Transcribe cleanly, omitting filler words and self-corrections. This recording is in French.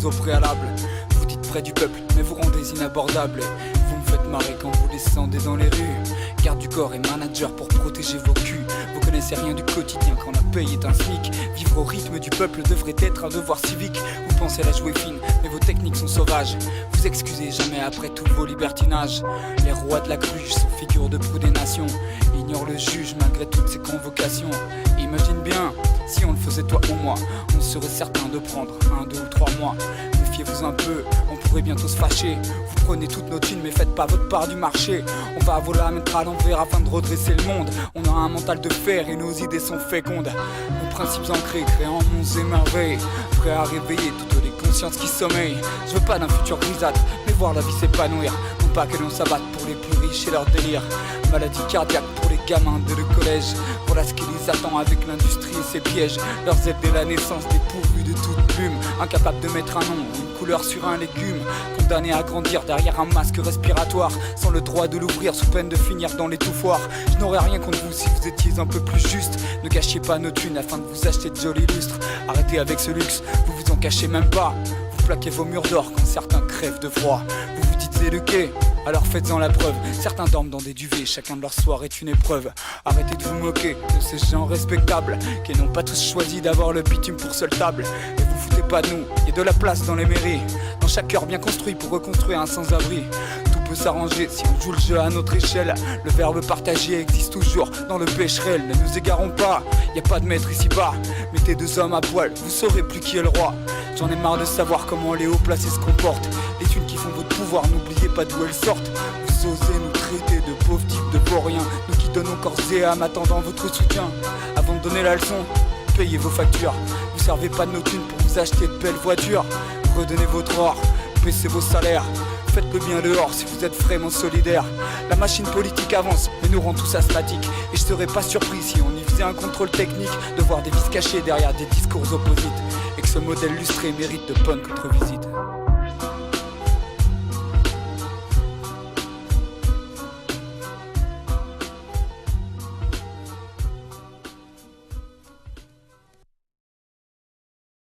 sommes au préalable. Vous dites près du peuple, mais vous rendez inabordable. Vous me faites marrer quand vous descendez dans les rues. Garde du corps et manager pour protéger vos culs. Vous connaissez rien du quotidien quand la paye est un SMIC. Vivre au rythme du peuple devrait être un devoir civique. Vous pensez la jouer fine, mais vos techniques sont sauvages. Vous excusez jamais après tous vos libertinages. Les rois de la cruche sont figures de proue des nations. Ignore le juge malgré toutes ces convocations. Imagine bien, si on le faisait toi ou moi, on serait certain de prendre 1, 2 ou 3 mois. Méfiez-vous un peu, on pourrait bientôt se fâcher. Vous prenez toutes nos thunes mais faites pas votre part du marché. On va vous la mettre à l'envers afin de redresser le monde. On a un mental de fer et nos idées sont fécondes. Nos principes ancrés, créant mondes et merveilles. Prêts à réveiller toutes les consciences qui sommeillent. Je veux pas d'un futur grisâtre, mais voir la vie s'épanouir. Non pas que l'on s'abatte pour les plus riches et leur délire. Maladie cardiaque pour les gamins de le collège. Voilà ce qui les attend avec l'industrie et ses pièges. Leurs ailes dès la naissance dépourvues de toute plume. Incapables de mettre un nom ou une couleur sur un légume. Condamnés à grandir derrière un masque respiratoire. Sans le droit de l'ouvrir sous peine de finir dans l'étouffoir. Je n'aurais rien contre vous si vous étiez un peu plus juste. Ne gâchiez pas nos thunes afin de vous acheter de jolis lustres. Arrêtez avec ce luxe, vous vous en cachez même pas. Vous plaquez vos murs d'or quand certains crèvent de froid. Vous vous dites éduqués, alors faites-en la preuve. Certains dorment dans des duvets, chacun de leur soir est une épreuve. Arrêtez de vous moquer de ces gens respectables qui n'ont pas tous choisi d'avoir le bitume pour seule table. Et vous foutez pas de nous, il y a de la place dans les mairies. Dans chaque cœur bien construit pour reconstruire un sans-abri. Tout peut s'arranger si on joue le jeu à notre échelle. Le verbe partager existe toujours dans le pécherel. Ne nous égarons pas, y a pas de maître ici bas. Mettez 2 hommes à poil, vous saurez plus qui est le roi. J'en ai marre de savoir comment les hauts placés se comportent. Les thunes qui font votre pouvoir, n'oubliez pas d'où elles sortent. Vous osez nous traiter de pauvres types de vauriens. Nous qui donnons corps et âme attendant votre soutien. Avant de donner la leçon, payez vos factures. Vous servez pas de nos thunes pour vous acheter de belles voitures. Redonnez votre or, baissez vos salaires. Faites le bien dehors si vous êtes vraiment solidaires. La machine politique avance et nous rend tous asthmatiques. Et je serais pas surpris si on y faisait un contrôle technique de voir des vices cachés derrière des discours opposites. Et que ce modèle lustré mérite de bonnes contre-visites.